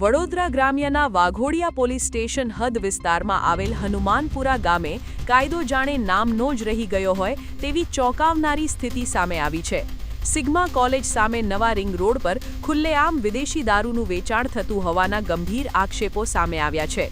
Vadodara ગ્રામ્યના Waghodia police station હદ વિસ્તારમાં આવેલ હનુમાનપુરા ગામે કાયદો જાણે નામનો જ રહી ગયો હોય તેવી ચોંકાવનારી સ્થિતિ સામે આવી છે। સિગ્મા કોલેજ સામે નવા રિંગ રોડ પર ખુલ્લેઆમ વિદેશી દારૂનું વેચાણ થતું હોવાના ગંભીર આક્ષેપો સામે આવ્યા છે।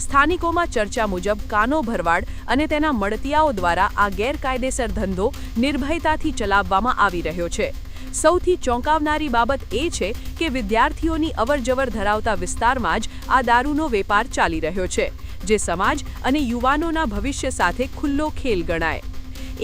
સ્થાનિકોમાં ચર્ચા મુજબ કાનો ભરવાડ અને તેના મળતિયાઓ દ્વારા આ ગેરકાયદેસર ધંધો નિર્ભયતાથી ચલાવવામાં આવી રહ્યો છે। સૌથી ચોંકાવનારી બાબત એ છે કે વિદ્યાર્થીઓની અવરજવર ધરાવતા વિસ્તારમાં જ આ દારૂનો વેપાર ચાલી રહ્યો છે, જે સમાજ અને યુવાનોના ભવિષ્ય સાથે ખુલ્લો ખેલ ગણાય।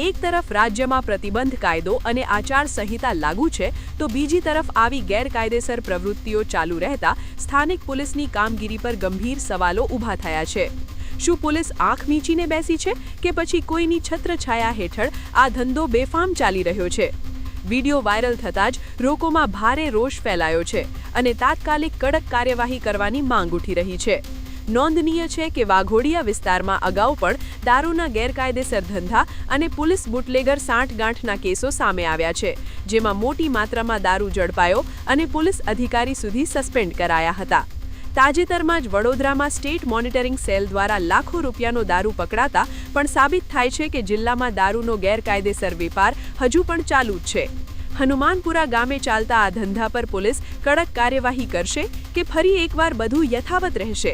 એક તરફ રાજ્યમાં પ્રતિબંધ કાયદો અને આચાર સંહિતા લાગુ છે, તો બીજી તરફ આવી ગેરકાયદેસર પ્રવૃત્તિઓ ચાલુ રહેતા સ્થાનિક પોલીસની કામગીરી પર ગંભીર સવાલો ઊભા થયા છે। શું પોલીસ આંખ મીચીને બેસી છે કે પછી કોઈની છત્રછાયા હેઠળ આ ધંધો બેફામ ચાલી રહ્યો છે? વિડિયો વાયરલ થતાં જ લોકોમાં ભારે રોષ ફેલાયો છે અને તાત્કાલિક કડક કાર્યવાહી કરવાની માંગ ઉઠી રહી છે। નોંધનીય છે કે વાઘોડિયા વિસ્તારમાં અગાઉ પણ દારૂના ગેરકાયદેસર ધંધા અને પોલીસ બુટલેગર સાંઠગાંઠના કેસો સામે આવ્યા છે, જેમાં મોટી માત્રામાં દારૂ ઝડપાયો અને પોલીસ અધિકારી સુધી સસ્પેન્ડ કરાયા હતા। તાજેતરમાં જ વડોદરામાં સ્ટેટ મોનિટરિંગ સેલ દ્વારા લાખો રૂપિયાનો દારૂ પકડાતા પણ સાબિત થાય છે કે જિલ્લામાં દારૂનો ગેરકાયદેસર વેપાર હજુ પણ ચાલુ જ છે। હનુમાનપુરા ગામે ચાલતા આ ધંધા પર પોલીસ કડક કાર્યવાહી કરશે કે ફરી એકવાર બધું યથાવત રહેશે?